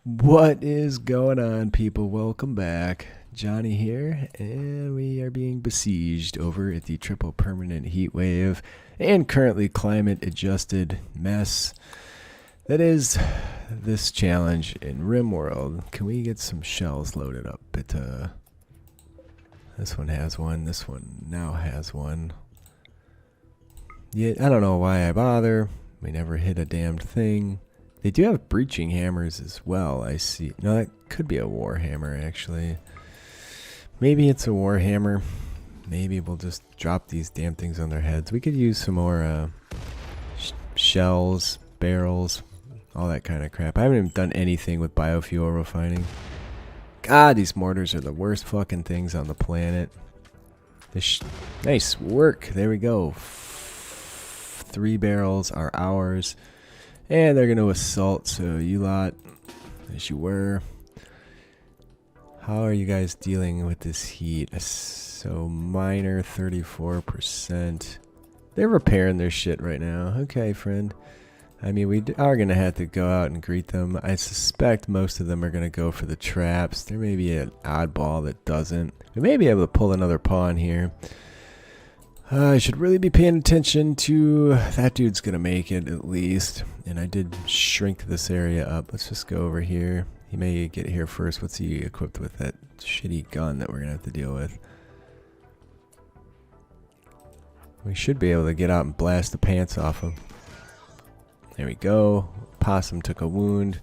What is going on, people? Welcome back. Johnny here, and we are being besieged over at the triple permanent heat wave and currently climate adjusted mess that is this challenge in RimWorld. Can we get some shells loaded up? This one has one. This one now has one. Yeah, I don't know why I bother. We never hit a damned thing. They do have breaching hammers as well, I see. No, that could be a war hammer, actually. Maybe it's a war hammer. Maybe we'll just drop these damn things on their heads. We could use some more shells, barrels, all that kind of crap. I haven't even done anything with biofuel refining. God, these mortars are the worst fucking things on the planet. Nice work. There we go. 3 barrels are ours. And they're going to assault, so you lot, as you were. How are you guys dealing with this heat? So, minor 34%. They're repairing their shit right now. Okay, friend. I mean, we are going to have to go out and greet them. I suspect most of them are going to go for the traps. There may be an oddball that doesn't. We may be able to pull another pawn here. I should really be paying attention to that dude's gonna make it at least. And I did shrink this area up. Let's just go over here. He may get here first. What's he equipped with? That shitty gun that we're gonna have to deal with. We should be able to get out and blast the pants off him. There we go. Possum took a wound.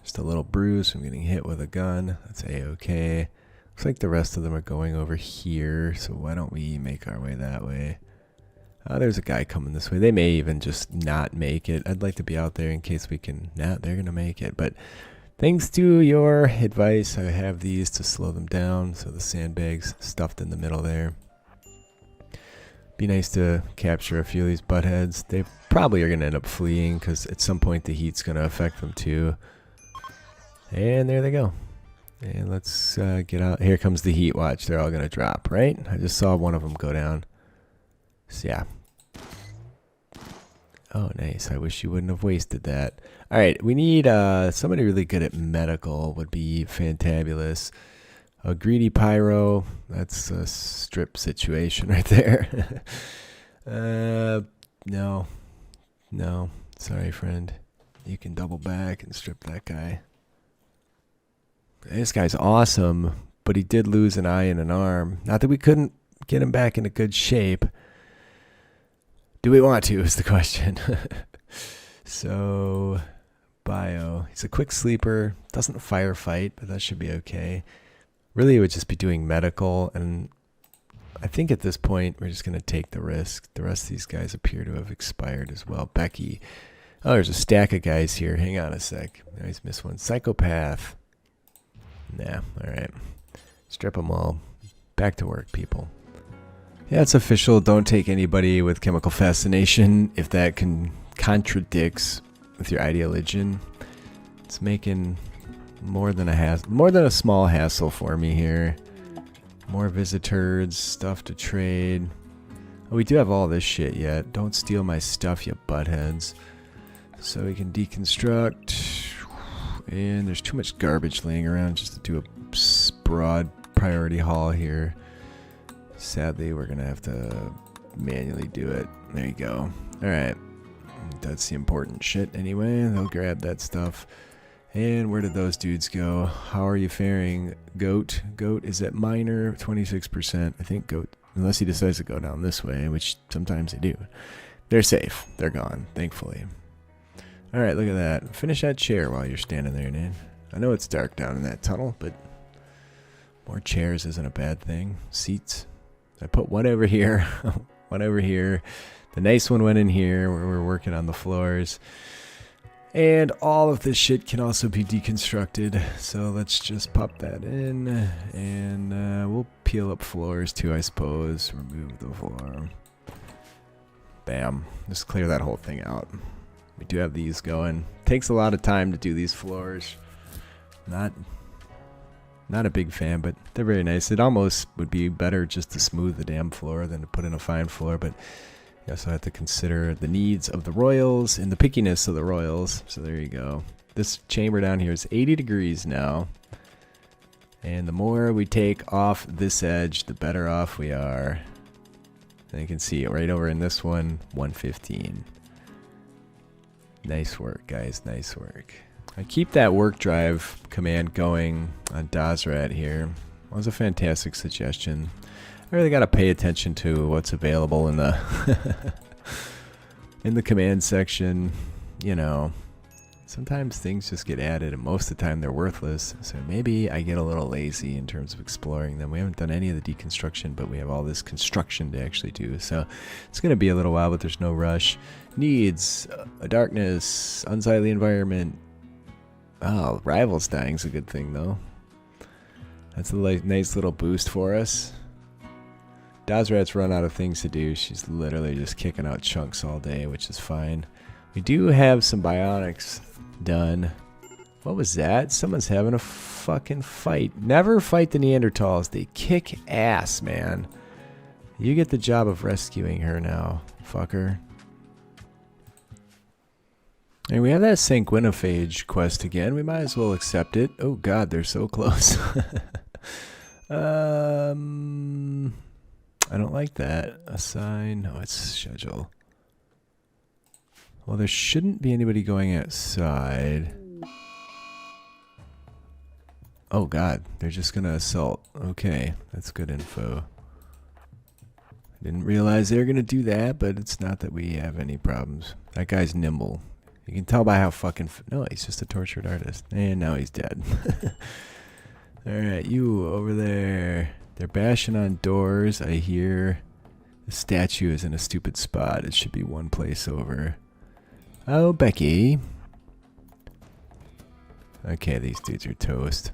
Just a little bruise from getting hit with a gun. That's a-okay. Looks like the rest of them are going over here, so why don't we make our way that way? There's a guy coming this way. They may even just not make it. I'd like to be out there in case we can. Nah, they're going to make it. But thanks to your advice, I have these to slow them down. So the sandbags stuffed in the middle there. Be nice to capture a few of these buttheads. They probably are going to end up fleeing because at some point the heat's going to affect them too. And there they go. And let's get out. Here comes the heat. Watch. They're all going to drop, right? I just saw one of them go down. So, yeah. Oh, nice. I wish you wouldn't have wasted that. All right. We need somebody really good at medical would be fantabulous. A greedy pyro. That's a strip situation right there. No. No. Sorry, friend. You can double back and strip that guy. This guy's awesome, but he did lose an eye and an arm. Not that we couldn't get him back into good shape. Do we want to is the question. So, Bio. He's a quick sleeper. Doesn't firefight, but that should be okay. Really, it would just be doing medical, and I think at this point, we're just going to take the risk. The rest of these guys appear to have expired as well. Becky. Oh, there's a stack of guys here. Hang on a sec. I always miss one. Psychopath. Nah, alright. Strip them all. Back to work, people. Yeah, it's official. Don't take anybody with chemical fascination if that contradicts with your ideology. It's making more than a small hassle for me here. More visitors, stuff to trade. Oh, we do have all this shit yet. Don't steal my stuff, you buttheads. So we can deconstruct. And there's too much garbage laying around just to do a broad priority haul here. Sadly, we're going to have to manually do it. There you go. Alright. That's the important shit anyway. They'll grab that stuff. And where did those dudes go? How are you faring, Goat? Goat is at minor 26%. I think Goat, unless he decides to go down this way, which sometimes they do. They're safe. They're gone, thankfully. Alright, look at that. Finish that chair while you're standing there, man. I know it's dark down in that tunnel, but more chairs isn't a bad thing. Seats. I put one over here. One over here. The nice one went in here where we're working on the floors. And all of this shit can also be deconstructed. So let's just pop that in. And we'll peel up floors too, I suppose. Remove the floor. Bam. Just clear that whole thing out. We do have these going. Takes a lot of time to do these floors. Not a big fan, but they're very nice. It almost would be better just to smooth the damn floor than to put in a fine floor, but you also have to consider the needs of the royals and the pickiness of the royals. So there you go. this chamber down here is 80 degrees now. And the more we take off this edge, the better off we are. And you can see it right over in this one, 115. Nice work, guys. Nice work. I keep that work drive command going on Dazrat here. That was a fantastic suggestion. I really got to pay attention to what's available in the in the command section. You know, sometimes things just get added and most of the time they're worthless. So maybe I get a little lazy in terms of exploring them. We haven't done any of the deconstruction, but we have all this construction to actually do. So it's going to be a little while, but there's no rush. Needs, a darkness, unsightly environment. Oh, rivals dying is a good thing though. That's a nice little boost for us. Dazrat's run out of things to do. She's literally just kicking out chunks all day, which is fine. We do have some bionics done. What was that? Someone's having a fucking fight. Never fight the Neanderthals. They kick ass, man. You get the job of rescuing her now, fucker. And we have that sanguinophage quest again. We might as well accept it. Oh god, they're so close. I don't like that. Assign. No, it's schedule. Well, there shouldn't be anybody going outside. Oh god, they're just gonna assault. Okay, that's good info. I didn't realize they were gonna do that, but it's not that we have any problems. That guy's nimble. You can tell by how fucking... No, he's just a tortured artist. And now he's dead. Alright, you over there. They're bashing on doors, I hear. The statue is in a stupid spot. It should be one place over. Oh, Becky. Okay, these dudes are toast.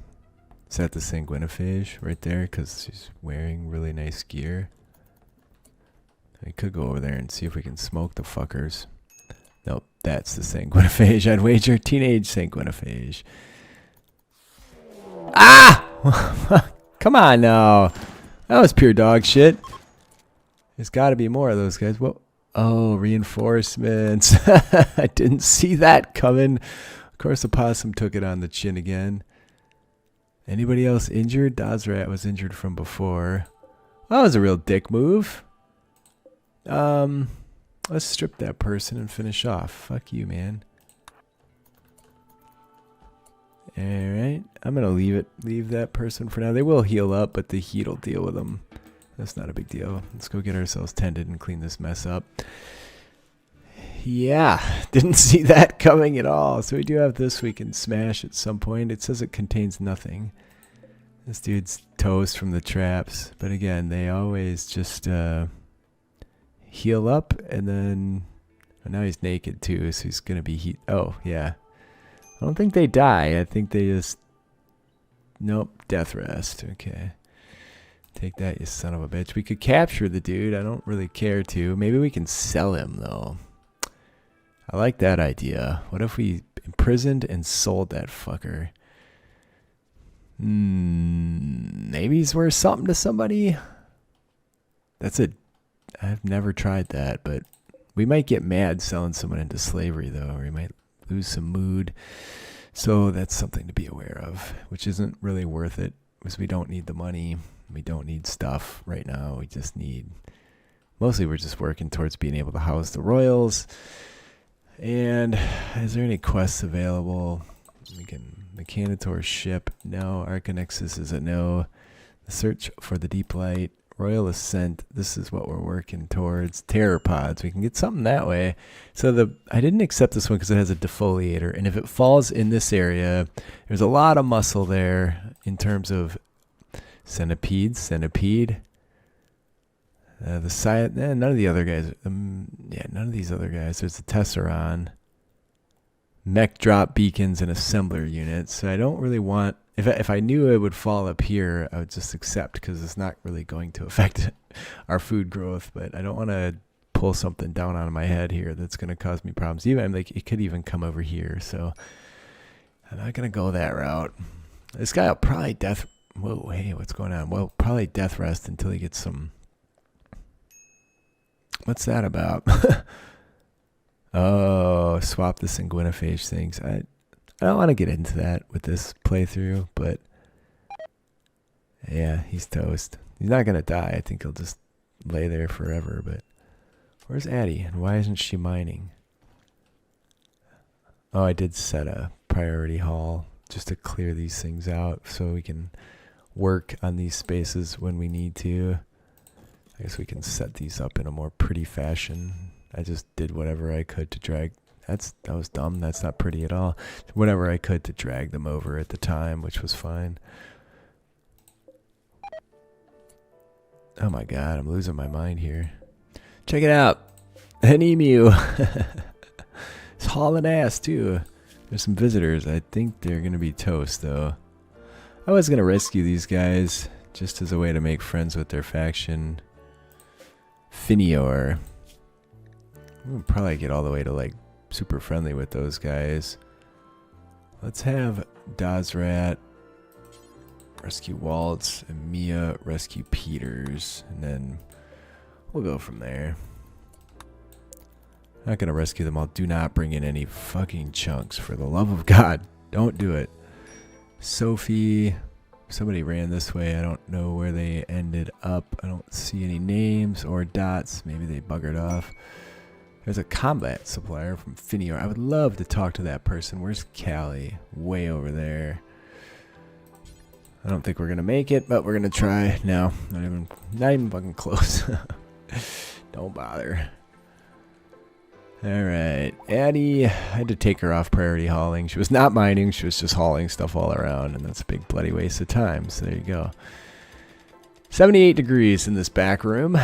Is that the sanguinophage right there? Because she's wearing really nice gear. I could go over there and see if we can smoke the fuckers. Nope, that's the sanguinophage. I'd wager teenage sanguinophage. Ah! Come on now. That was pure dog shit. There's got to be more of those guys. Whoa. Oh, reinforcements. I didn't see that coming. Of course, the possum took it on the chin again. Anybody else injured? Dazrat was injured from before. Well, that was a real dick move. Let's strip that person and finish off. Fuck you, man. Alright, I'm gonna leave that person for now. They will heal up, but the heat will deal with them. That's not a big deal. Let's go get ourselves tended and clean this mess up. Yeah, didn't see that coming at all. So we do have this we can smash at some point. It says it contains nothing. This dude's toast from the traps. But again, they always just heal up and then... Oh, now he's naked too, so he's gonna be Oh, yeah. I don't think they die. I think they just... Nope, death rest. Okay. Take that, you son of a bitch. We could capture the dude. I don't really care to. Maybe we can sell him, though. I like that idea. What if we imprisoned and sold that fucker? Maybe he's worth something to somebody? That's it. I've never tried that, but we might get mad selling someone into slavery, though. Or we might lose some mood. So that's something to be aware of, which isn't really worth it because we don't need the money. We don't need stuff right now. We just need... Mostly we're just working towards being able to house the royals. And is there any quests available? We can... Mechanitor ship. No. Arcanexus is a no. The search for the deep light. Royal Ascent, this is what we're working towards. Terror pods, we can get something that way. So I didn't accept this one because it has a defoliator, and if it falls in this area, there's a lot of muscle there in terms of centipede. The side, none of the other guys. Yeah, none of these other guys. There's the Tesseron, mech drop beacons, and assembler units. So I don't really want. If I knew it would fall up here, I would just accept because it's not really going to affect our food growth. But I don't want to pull something down on my head here that's going to cause me problems. Even like it could even come over here. So I'm not going to go that route. This guy will probably death. Whoa, hey, what's going on? Well, probably death rest until he gets some. What's that about? Oh, swap the sanguinophage things. I don't want to get into that with this playthrough, but yeah, he's toast. He's not going to die. I think he'll just lay there forever, but where's Addie and why isn't she mining? Oh, I did set a priority haul just to clear these things out so we can work on these spaces when we need to. I guess we can set these up in a more pretty fashion. I just did whatever I could to drag. That was dumb. That's not pretty at all. Whatever I could to drag them over at the time, which was fine. Oh my god, I'm losing my mind here. Check it out. An emu. It's hauling ass too. There's some visitors. I think they're going to be toast though. I was going to rescue these guys just as a way to make friends with their faction. Finior. We'll probably get all the way to like super friendly with those guys. Let's have Dazrat rescue Waltz and Mia rescue Peters, and then we'll go from there. Not gonna rescue them all. Do not bring in any fucking chunks, for the love of God. Don't do it. Sophie. Somebody ran this way. I don't know where they ended up. I don't see any names or dots. Maybe they buggered off. There's a combat supplier from Finior. I would love to talk to that person. Where's Callie? Way over there. I don't think we're gonna make it, but we're gonna try. No, not even fucking close. Don't bother. Alright, Addie, I had to take her off priority hauling. She was not mining, she was just hauling stuff all around, and that's a big bloody waste of time, so there you go. 78 degrees in this back room.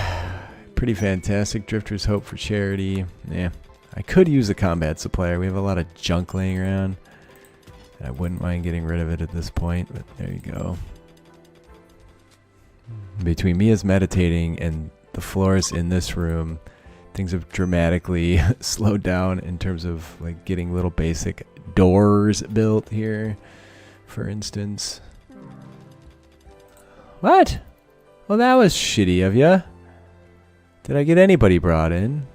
Pretty fantastic. Drifter's Hope for Charity. Yeah, I could use a combat supplier. We have a lot of junk laying around. I wouldn't mind getting rid of it at this point, but there you go. Between me as meditating and the floors in this room, things have dramatically slowed down in terms of like getting little basic doors built here, for instance. What? Well, that was shitty of ya. Did I get anybody brought in?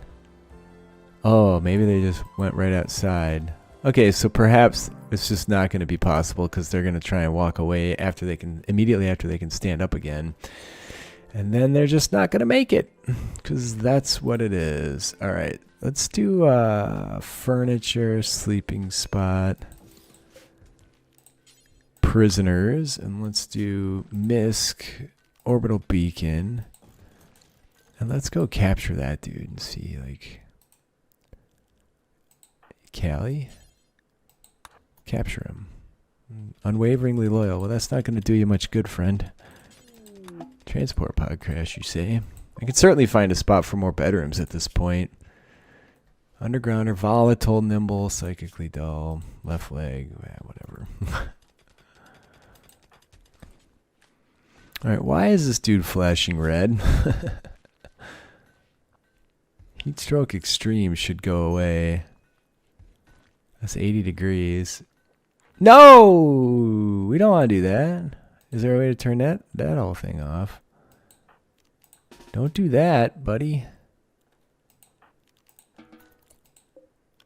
Oh, maybe they just went right outside. Okay, so perhaps it's just not going to be possible because they're going to try and walk away after they can, immediately after they can stand up again. And then they're just not going to make it because that's what it is. All right, let's do furniture, sleeping spot, prisoners, and let's do MISC, orbital beacon. And let's go capture that dude and see, like, Callie? Capture him. Unwaveringly loyal. Well, that's not going to do you much good, friend. Transport pod crash, you say? I could certainly find a spot for more bedrooms at this point. Undergrounder, volatile, nimble, psychically dull, left leg, whatever. Alright, why is this dude flashing red? Heat stroke extreme should go away. That's 80 degrees. No! We don't want to do that. Is there a way to turn that whole thing off? Don't do that, buddy.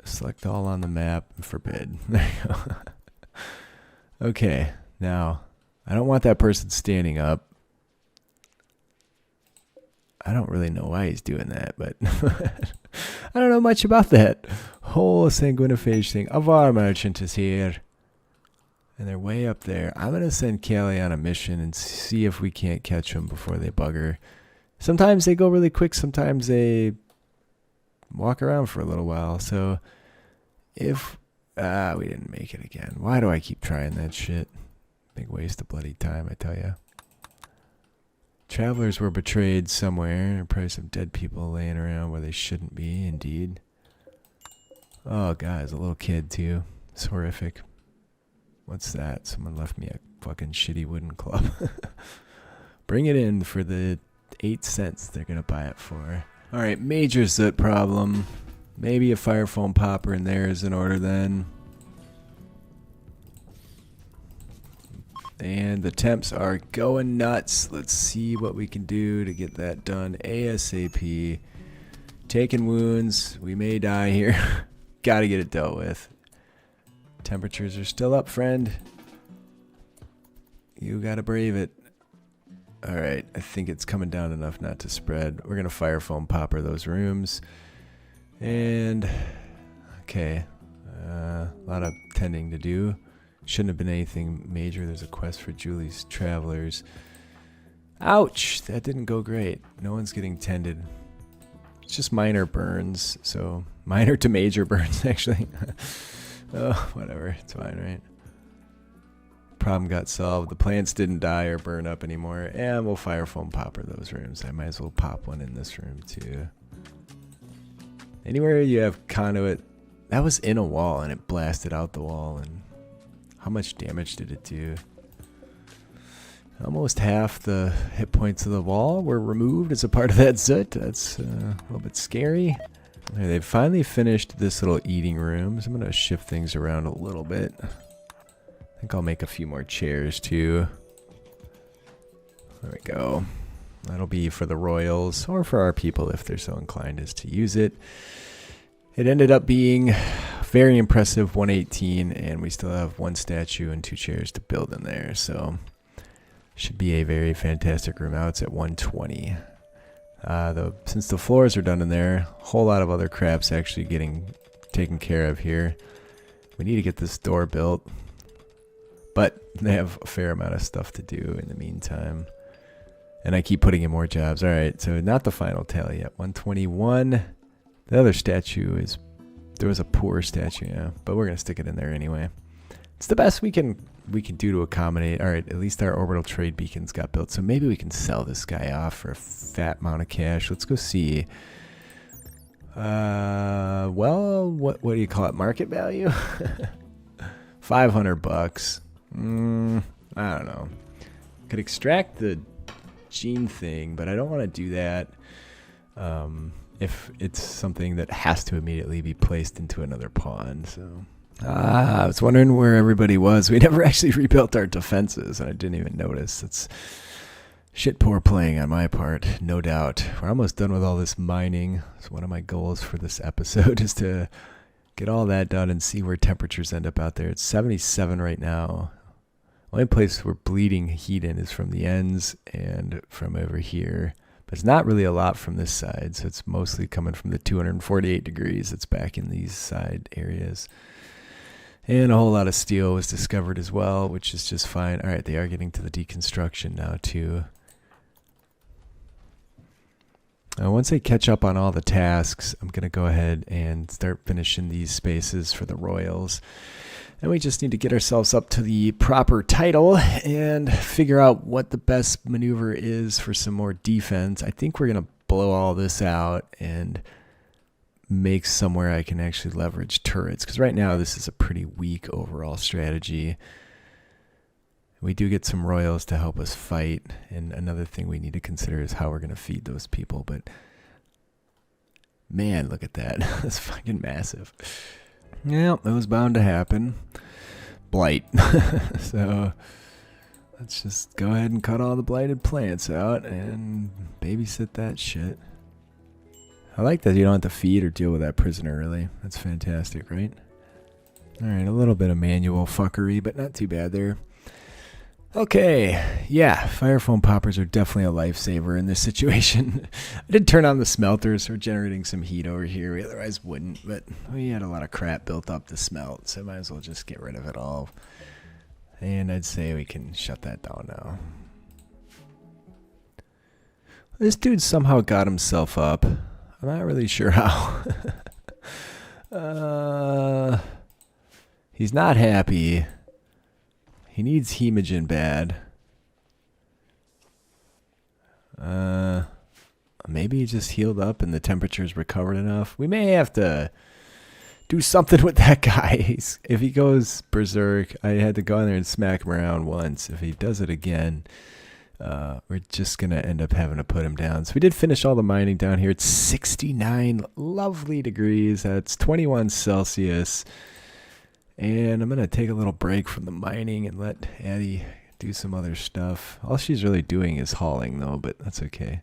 Select all on the map and forbid. There you go. Okay, now, I don't want that person standing up. I don't really know why he's doing that, but I don't know much about that whole sanguinophage thing. Avar merchant is here. And they're way up there. I'm going to send Callie on a mission and see if we can't catch them before they bugger. Sometimes they go really quick. Sometimes they walk around for a little while. So if... we didn't make it again. Why do I keep trying that shit? Big waste of bloody time, I tell ya. Travelers were betrayed somewhere. There are probably some dead people laying around where they shouldn't be, indeed. Oh, guys, a little kid, too. It's horrific. What's that? Someone left me a fucking shitty wooden club. Bring it in for the 8 cents they're going to buy it for. Alright, major Zut problem. Maybe a fire foam popper in there is in order then. And the temps are going nuts. Let's see what we can do to get that done ASAP. Taking wounds. We may die here. Gotta get it dealt with. Temperatures are still up, friend. You gotta brave it. Alright, I think it's coming down enough not to spread. We're gonna fire foam popper those rooms. And, okay, a lot of tending to do. Shouldn't have been anything major. There's a quest for Julie's Travelers. Ouch! That didn't go great. No one's getting tended. It's just minor burns, so minor to major burns, actually. Oh, whatever. It's fine, right? Problem got solved. The plants didn't die or burn up anymore. And we'll fire foam popper those rooms. I might as well pop one in this room, too. Anywhere you have conduit, that was in a wall, and it blasted out the wall. And how much damage did it do? Almost half the hit points of the wall were removed as a part of that Zut. That's a little bit scary. Okay, they've finally finished this little eating room, so I'm going to shift things around a little bit. I think I'll make a few more chairs too. There we go. That'll be for the royals, or for our people if they're so inclined as to use it. It ended up being very impressive, 118, and we still have one statue and 2 chairs to build in there, so should be a very fantastic room. Now it's at 120. Since the floors are done in there, a whole lot of other crap's actually getting taken care of here. We need to get this door built, but they have a fair amount of stuff to do in the meantime. And I keep putting in more jobs. Alright, so not the final tally yet. 121. The other statue is... There was a poor statue, yeah, but we're going to stick it in there anyway. It's the best we can do to accommodate. Alright, at least our orbital trade beacons got built, so maybe we can sell this guy off for a fat amount of cash. Let's go see. Well, what do you call it? Market value? 500 bucks. I don't know. Could extract the gene thing, but I don't want to do that if it's something that has to immediately be placed into another pawn, so... I was wondering where everybody was. We never actually rebuilt our defenses, and I didn't even notice. It's shit poor playing on my part, no doubt. We're almost done with all this mining. So one of my goals for this episode is to get all that done and see where temperatures end up out there. It's 77 right now. Only place we're bleeding heat in is from the ends and from over here. But it's not really a lot from this side, so it's mostly coming from the 248 degrees that's back in these side areas. And a whole lot of steel was discovered as well, which is just fine. All right, they are getting to the deconstruction now, too. Once they catch up on all the tasks, I'm going to go ahead and start finishing these spaces for the royals. And we just need to get ourselves up to the proper title and figure out what the best maneuver is for some more defense. I think we're going to blow all this out and... make somewhere I can actually leverage turrets, because right now this is a pretty weak overall strategy. We do get some royals to help us fight, and another thing we need to consider is how we're going to feed those people. But man, look at that. That's fucking massive. Yeah, it was bound to happen. Blight. So let's just go ahead and cut all the blighted plants out and babysit that shit. I like that you don't have to feed or deal with that prisoner, really. That's fantastic, right? Alright, a little bit of manual fuckery, but not too bad there. Okay, yeah, fire foam poppers are definitely a lifesaver in this situation. I did turn on the smelters for generating some heat over here. We otherwise wouldn't, but we had a lot of crap built up to smelt, so I might as well just get rid of it all. And I'd say we can shut that down now. This dude somehow got himself up. I'm not really sure how. He's not happy. He needs hemogen bad. Maybe he just healed up and the temperature's recovered enough. We may have to do something with that guy. If he goes berserk, I had to go in there and smack him around once. If he does it again... we're just going to end up having to put him down. So we did finish all the mining down here. It's 69 lovely degrees. That's 21 Celsius. And I'm going to take a little break from the mining and let Addie do some other stuff. All she's really doing is hauling, though, but that's okay.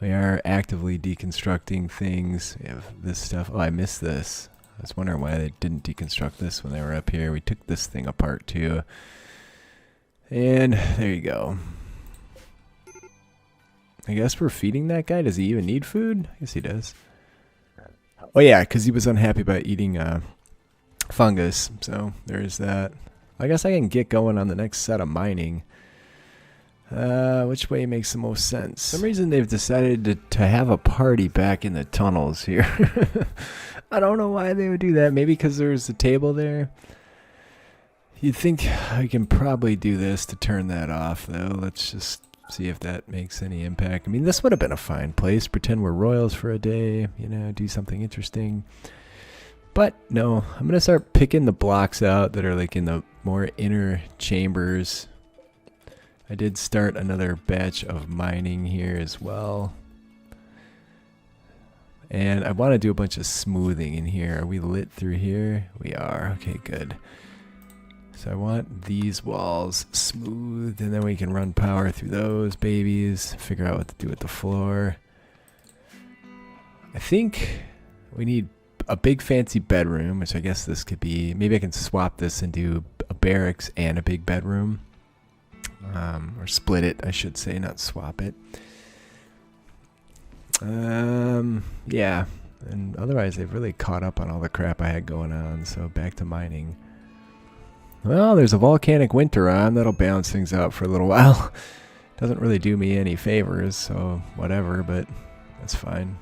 We are actively deconstructing things. We have this stuff. Oh, I missed this. I was wondering why they didn't deconstruct this when they were up here. We took this thing apart too. And there you go. I guess we're feeding that guy. Does he even need food? I guess he does. Oh yeah, because he was unhappy about eating fungus. So there's that. I guess I can get going on the next set of mining. Which way makes the most sense? For some reason they've decided to have a party back in the tunnels here. I don't know why they would do that. Maybe because there's a table there. You'd think I can probably do this to turn that off, though. Let's just see if that makes any impact. I mean, this would have been a fine place. Pretend we're royals for a day, you know, do something interesting. But no, I'm going to start picking the blocks out that are like in the more inner chambers. I did start another batch of mining here as well. And I want to do a bunch of smoothing in here. Are we lit through here? We are. Okay, good. So I want these walls smooth, and then we can run power through those babies, figure out what to do with the floor. I think we need a big fancy bedroom, which I guess this could be. Maybe I can swap this and do a barracks and a big bedroom. Or split it, I should say, not swap it. Yeah. And otherwise, they've really caught up on all the crap I had going on, so back to mining. Well, there's a volcanic winter on. That'll balance things out for a little while. Doesn't really do me any favors, so whatever, but that's fine.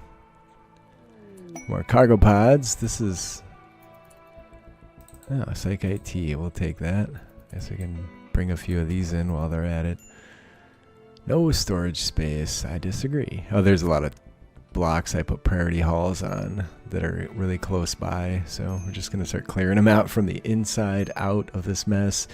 More cargo pods. This is... oh, Psych IT. We'll take that. Guess we can bring a few of these in while they're at it. No storage space. I disagree. Oh, there's a lot of blocks I put priority halls on that are really close by, so we're just going to start clearing them out from the inside out of this mess.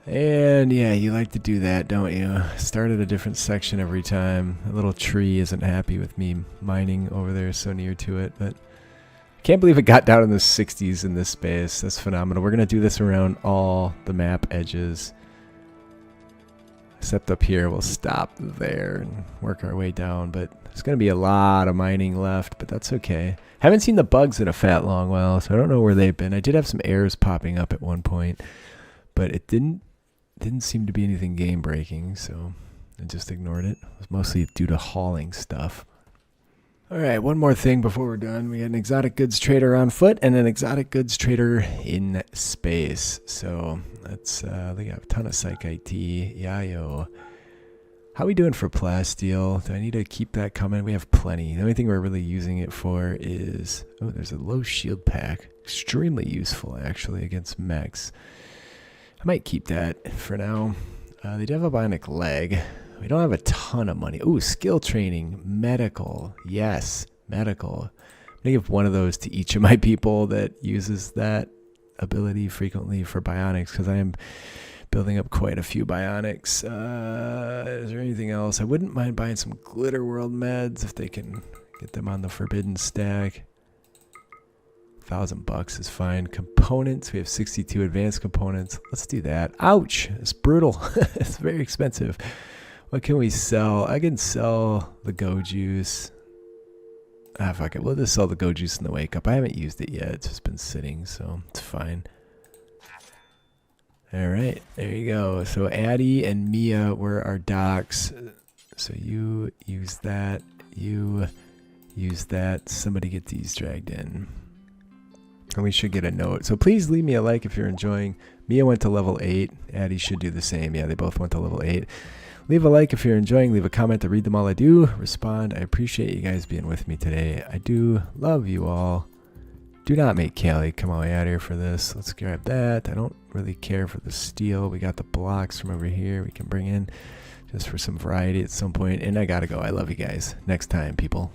And yeah, you like to do that, don't you? Start at a different section every time. A little tree isn't happy with me mining over there so near to it, but I can't believe it got down in the 60s in this space. That's phenomenal. We're going to do this around all the map edges. Except up here, we'll stop there and work our way down, but there's going to be a lot of mining left, but that's okay. Haven't seen the bugs in a fat long while, so I don't know where they've been. I did have some errors popping up at one point, but it didn't seem to be anything game breaking, so I just ignored it. It was mostly due to hauling stuff. All right, one more thing before we're done. We got an exotic goods trader on foot and an exotic goods trader in space. So let's, they got a ton of Psych IT. Yayo. How are we doing for plasteel? Do I need to keep that coming? We have plenty. The only thing we're really using it for is, oh, there's a low shield pack. Extremely useful, actually, against mechs. I might keep that for now. They do have a bionic leg. We don't have a ton of money. Ooh, skill training, medical. Yes, medical. I'm going to give one of those to each of my people that uses that ability frequently for bionics, because I am building up quite a few bionics. Is there anything else? I wouldn't mind buying some Glitter World meds if they can get them on the forbidden stack. $1,000 is fine. Components, we have 62 advanced components. Let's do that. Ouch, it's brutal. It's very expensive. What can we sell? I can sell the Go Juice. Ah, fuck it. We'll just sell the Go Juice in the Wake Up. I haven't used it yet. It's just been sitting, so it's fine. All right, there you go. So Addie and Mia were our docs. So you use that. You use that. Somebody get these dragged in. And we should get a note. So please leave me a like if you're enjoying. Mia went to level 8. Addie should do the same. Yeah, they both went to level 8. Leave a like if you're enjoying. Leave a comment. I read them all. I do respond. I appreciate you guys being with me today. I do love you all. Do not make Callie come all the way out here for this. Let's grab that. I don't really care for the steel. We got the blocks from over here we can bring in just for some variety at some point. And I gotta go. I love you guys. Next time, people.